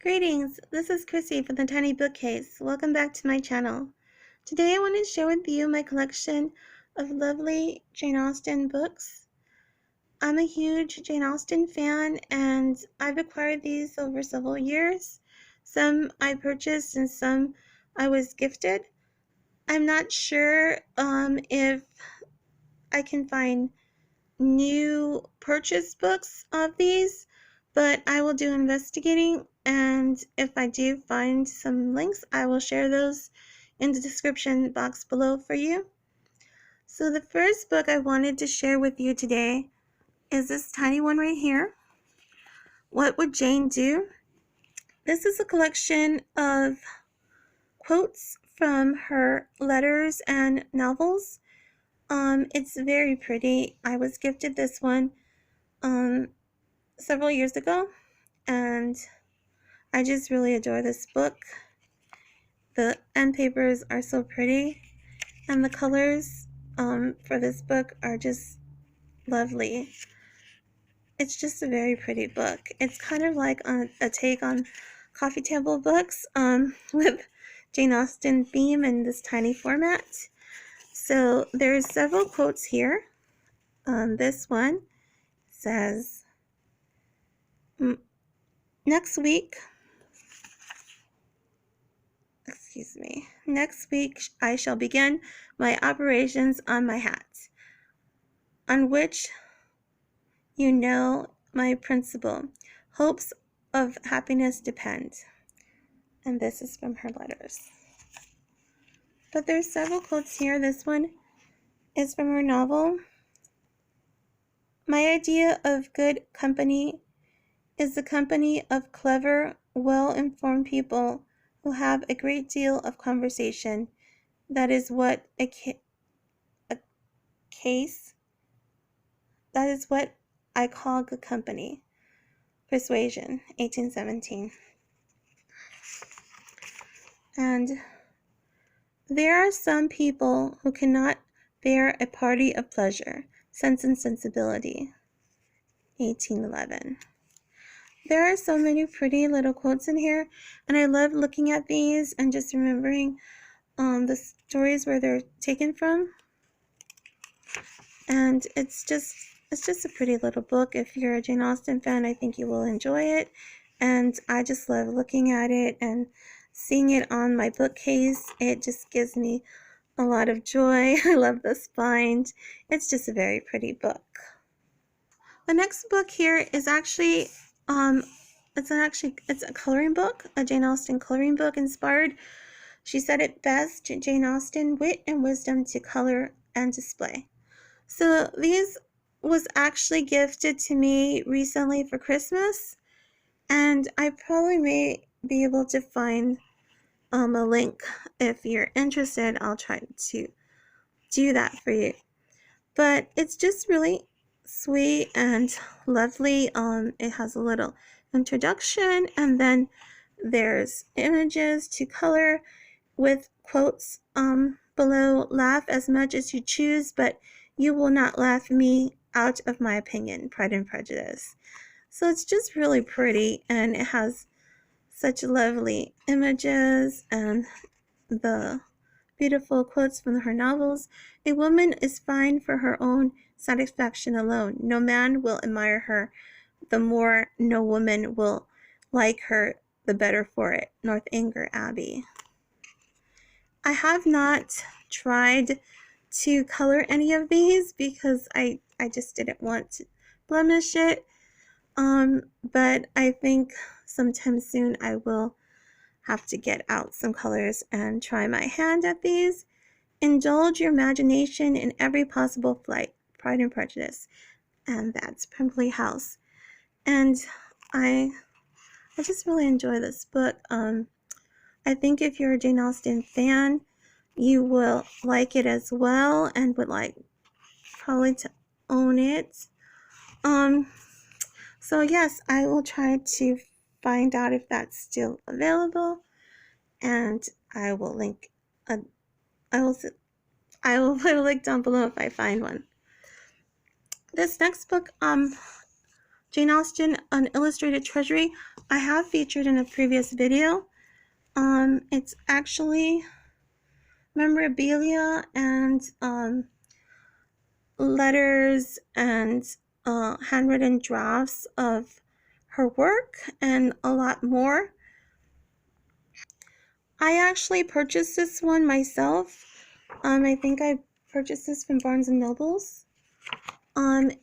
Greetings, this is Chrissy from the Tiny Bookcase. Welcome back to my channel. Today I wanted to share with you my collection of lovely Jane Austen books. I'm a huge Jane Austen fan and I've acquired these over several years. Some I purchased and some I was gifted. I'm not sure if I can find new purchase books of these, but I will do investigating, and if I do find some links, I will share those in the description box below for you. So the first book I wanted to share with you today is this tiny one right here. What Would Jane Do? This is a collection of quotes from her letters and novels. It's very pretty. I was gifted this one several years ago, and I just really adore this book. The end papers are so pretty, and the colors for this book are just lovely. It's just a very pretty book. It's kind of like a take on coffee table books with Jane Austen theme in this tiny format. So there's several quotes here. This one says, next week I shall begin my operations on my hat, on which you know my principal hopes of happiness depend. And this is from her letters. But there's several quotes here. This one is from her novel. My idea of good company is the company of clever, well-informed people who have a great deal of conversation. That is what that is what I call good company. Persuasion, 1817. And there are some people who cannot bear a party of pleasure, Sense and Sensibility, 1811. There are so many pretty little quotes in here, and I love looking at these and just remembering the stories where they're taken from. And it's just a pretty little book. If you're a Jane Austen fan, I think you will enjoy it. And I just love looking at it and seeing it on my bookcase. It just gives me a lot of joy. I love the spine. It's just a very pretty book. The next book here is actually it's a coloring book, a Jane Austen coloring book inspired. She said it best, Jane Austen, wit and wisdom to color and display. So these was actually gifted to me recently for Christmas, and I probably may be able to find a link. If you're interested, I'll try to do that for you. But it's just really sweet and lovely. It has a little introduction, and then there's images to color with quotes below. Laugh as much as you choose, but you will not laugh me out of my opinion. Pride and Prejudice. So it's just really pretty, and it has such lovely images and the beautiful quotes from her novels. A woman is fine for her own satisfaction alone. No man will admire her the more, no woman will like her the better for it. Northanger Abbey. I have not tried to color any of these because I just didn't want to blemish it. But I think sometime soon I will have to get out some colors and try my hand at these. Indulge your imagination in every possible flight. Pride and Prejudice. And that's Pemberley House. And I just really enjoy this book. I think if you're a Jane Austen fan, you will like it as well and would like probably to own it. So yes, I will try to find out if that's still available, and I will link I will put a link down below if I find one. This next book, Jane Austen, An Illustrated Treasury. I have featured in a previous video. It's actually memorabilia and letters and handwritten drafts of her work and a lot more. I actually purchased this one myself. I think I purchased this from Barnes and Nobles. And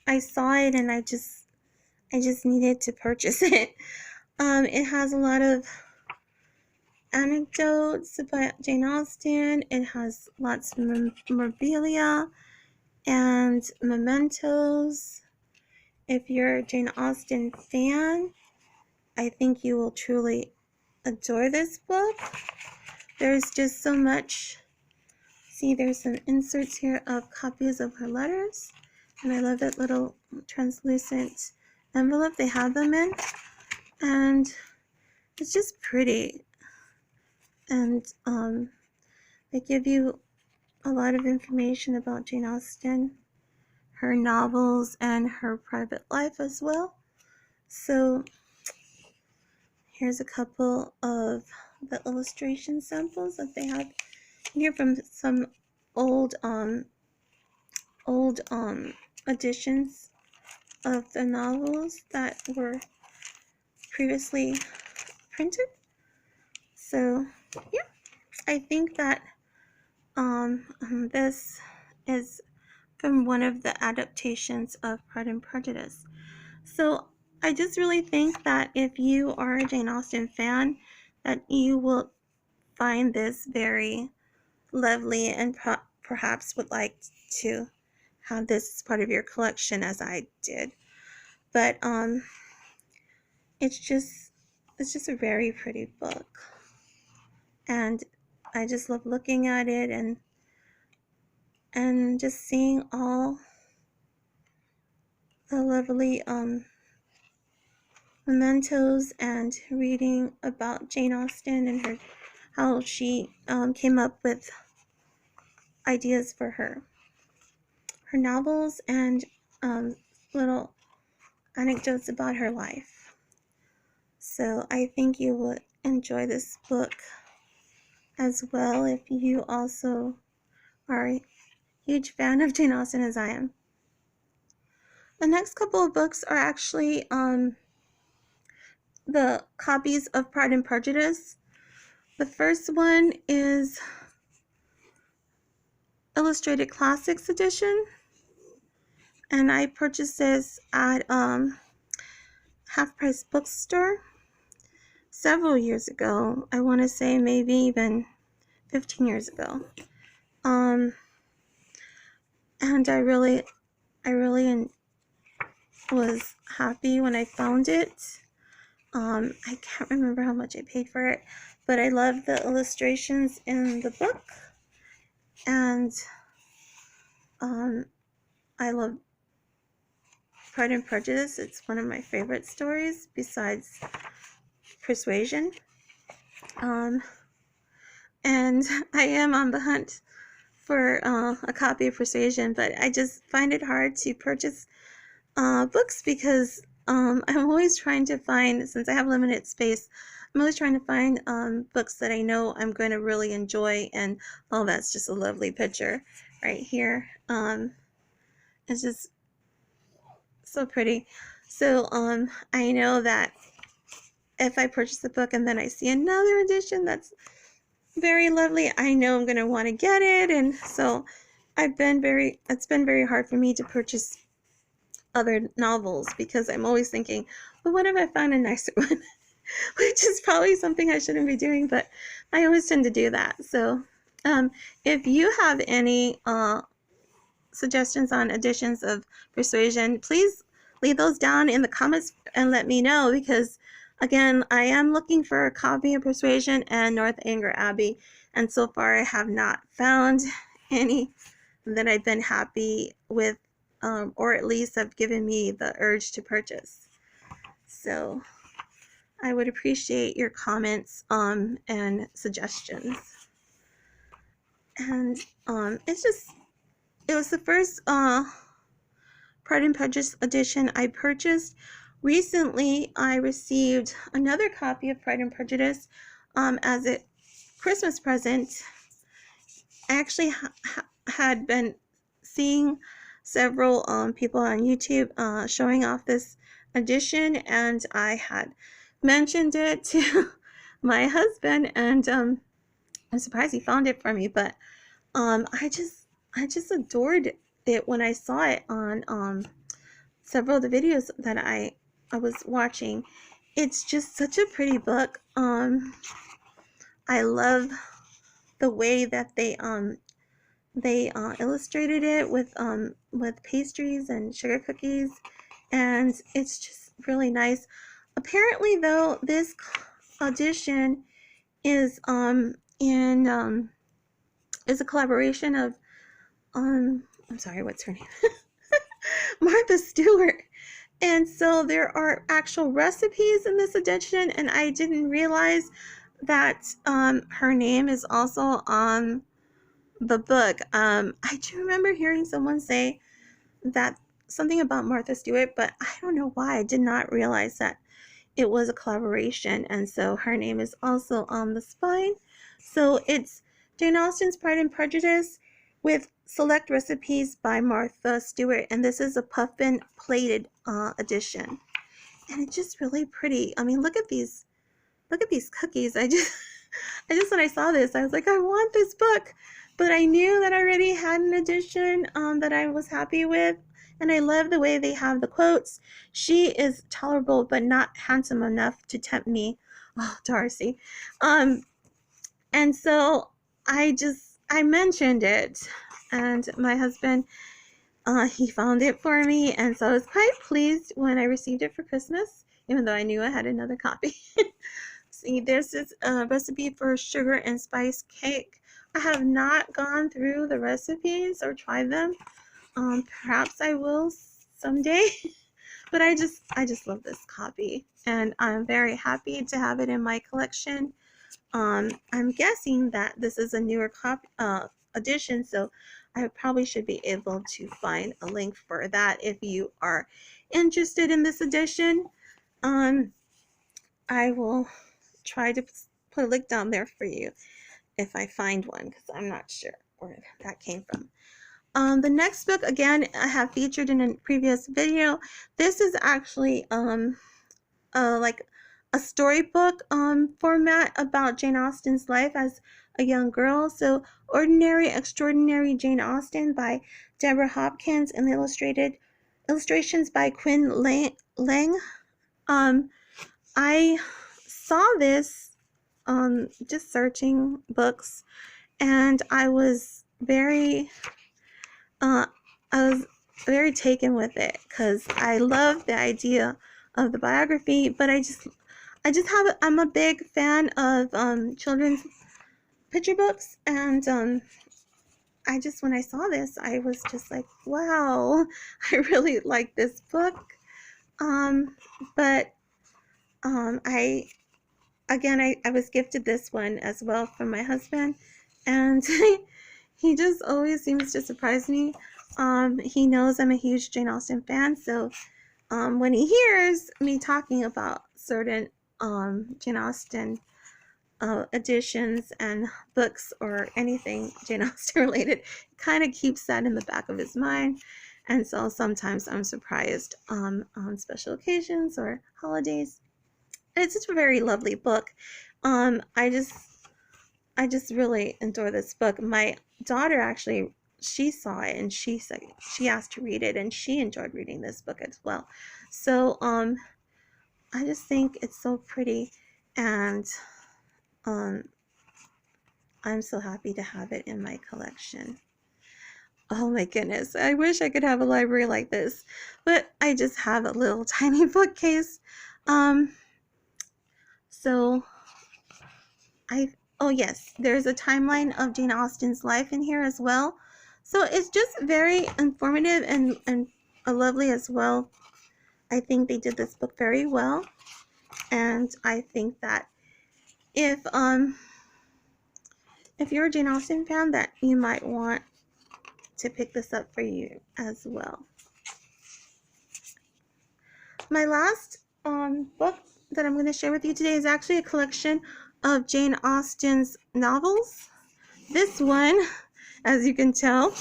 I saw it and I just needed to purchase it. It has a lot of anecdotes about Jane Austen. It has lots of memorabilia and mementos. If you're a Jane Austen fan, I think you will truly adore this book. There's just so much. See, there's some inserts here of copies of her letters. And I love that little translucent envelope they have them in. And it's just pretty. And they give you a lot of information about Jane Austen, her novels, and her private life as well. So here's a couple of the illustration samples that they have here from some old editions of the novels that were previously printed. So yeah, I think that this is from one of the adaptations of Pride and Prejudice. So I just really think that if you are a Jane Austen fan, that you will find this very lovely and perhaps would like to have this as part of your collection as I did. But it's just a very pretty book. And I just love looking at it and just seeing all the lovely mementos and reading about Jane Austen and how she came up with ideas for her novels and little anecdotes about her life. So I think you will enjoy this book as well if you also are a huge fan of Jane Austen as I am. The next couple of books are actually the copies of Pride and Prejudice. The first one is Illustrated Classics edition, and I purchased this at Half Price Bookstore several years ago. I want to say maybe even 15 years ago. And I really was happy when I found it. I can't remember how much I paid for it, but I love the illustrations in the book, and I love Pride and Prejudice. It's one of my favorite stories besides Persuasion. And I am on the hunt for a copy of Persuasion, but I just find it hard to purchase books because I'm always trying to find, since I have limited space, I'm always trying to find books that I know I'm going to really enjoy. And oh, that's just a lovely picture right here. It's just so pretty. So I know that if I purchase a book and then I see another edition that's very lovely, I know I'm going to want to get it. And so it's been very hard for me to purchase other novels because I'm always thinking, well, what if I find a nicer one? Which is probably something I shouldn't be doing, but I always tend to do that. So if you have any suggestions on editions of Persuasion, please leave those down in the comments and let me know, because again, I am looking for a copy of Persuasion and Northanger Abbey, and so far I have not found any that I've been happy with, or at least have given me the urge to purchase. So I would appreciate your comments and suggestions. And it was the first Pride and Prejudice edition I purchased recently I received another copy of Pride and Prejudice as a Christmas present. I actually had been seeing several people on YouTube showing off this edition, and I had mentioned it to my husband, and I'm surprised he found it for me. But I just adored it when I saw it on several of the videos that I was watching. It's just such a pretty book. I love the way that they illustrated it with pastries and sugar cookies, and it's just really nice. Apparently, though, this edition is is a collaboration of I'm sorry, what's her name? Martha Stewart. And so there are actual recipes in this edition, and I didn't realize that her name is also on the book. I do remember hearing someone say that something about Martha Stewart, but I don't know why I did not realize that it was a collaboration, and so her name is also on the spine. So it's Jane Austen's Pride and Prejudice with select recipes by Martha Stewart, and this is a Puffin plated edition, and it's just really pretty. I mean, look at these cookies. I just when I saw this, I was like, I want this book, but I knew that I already had an edition that I was happy with. And I love the way they have the quotes. She is tolerable but not handsome enough to tempt me. Oh, Darcy. And so I mentioned it, and my husband, he found it for me, and so I was quite pleased when I received it for Christmas, even though I knew I had another copy. See, this is a recipe for sugar and spice cake. I have not gone through the recipes or tried them. Perhaps I will someday, but I just love this copy, and I'm very happy to have it in my collection. I'm guessing that this is a newer edition, so I probably should be able to find a link for that if you are interested in this edition. I will try to put a link down there for you if I find one, because I'm not sure where that came from. The next book, again, I have featured in a previous video. This is actually like a storybook format about Jane Austen's life as a young girl. So, Ordinary Extraordinary Jane Austen by Deborah Hopkins, and illustrations by Quinn Lang. I saw this just searching books, and I was very taken with it, because I love the idea of the biography, but I'm a big fan of children's picture books, and when I saw this, I was just like, wow, I really like this book. But I was gifted this one as well from my husband, and he just always seems to surprise me. He knows I'm a huge Jane Austen fan, so when he hears me talking about certain Jane Austen editions and books or anything Jane Austen related, it kind of keeps that in the back of his mind. And so sometimes I'm surprised on special occasions or holidays. It's just a very lovely book. I just really adore this book. My daughter actually, she saw it and she said she asked to read it, and she enjoyed reading this book as well. So I just think it's so pretty, and I'm so happy to have it in my collection. Oh my goodness, I wish I could have a library like this, but I just have a little tiny bookcase. So oh yes, there's a timeline of Jane Austen's life in here as well. So it's just very informative and lovely as well. I think they did this book very well, and I think that if you're a Jane Austen fan, that you might want to pick this up for you as well. my last book that I'm going to share with you today is actually a collection of Jane Austen's novels. This one, as you can tell,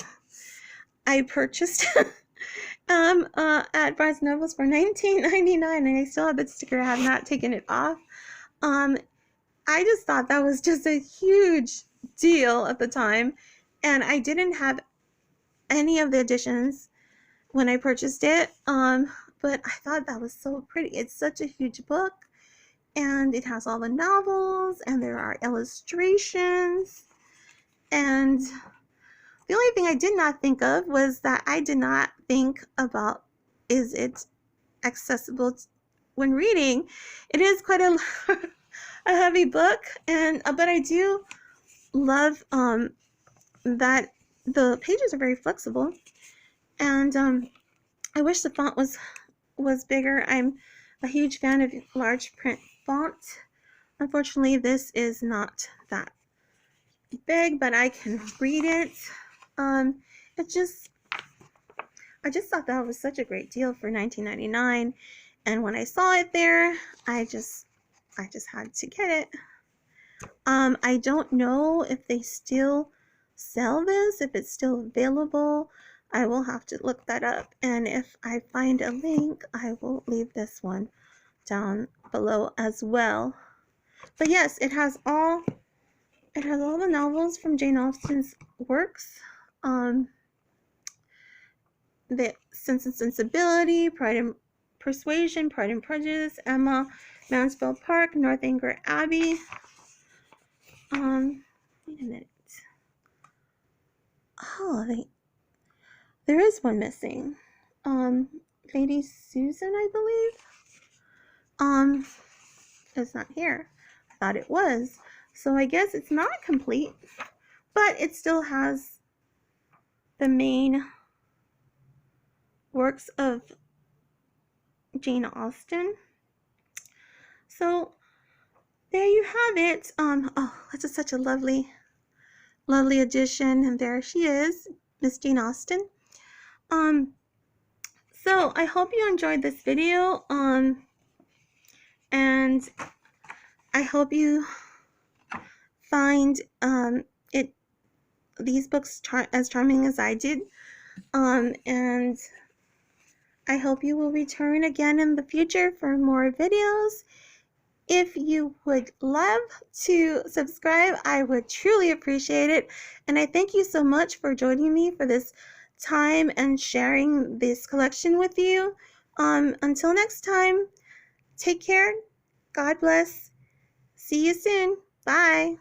I purchased at Barnes Nobles for $19.99, and I still have its sticker. I have not taken it off. I just thought that was just a huge deal at the time, and I didn't have any of the editions when I purchased it, but I thought that was so pretty. It's such a huge book, and it has all the novels, and there are illustrations, and the only thing I did not think of was that I did not think about, is it accessible when reading? It is quite a heavy book, and but I do love that the pages are very flexible, and I wish the font was bigger. I'm a huge fan of large print font. Unfortunately, this is not that big, but I can read it. I just thought that was such a great deal for $19.99, and when I saw it there, I just had to get it. I don't know if they still sell this, if it's still available. I will have to look that up, and if I find a link, I will leave this one down below as well. But yes, it has all the novels from Jane Austen's works. The Sense and Sensibility, Pride and Persuasion, Pride and Prejudice, Emma, Mansfield Park, Northanger Abbey. Wait a minute. Oh, there is one missing. Lady Susan, I believe. It's not here. I thought it was. So I guess it's not complete, but it still has the main works of Jane Austen. So there you have it. Oh, that's just such a lovely edition, and there she is, Miss Jane Austen. So I hope you enjoyed this video, and I hope you find these books as charming as I did, and I hope you will return again in the future for more videos. If you would love to subscribe, I would truly appreciate it. And I thank you so much for joining me for this time and sharing this collection with you. Until next time, take care. God bless. See you soon. Bye.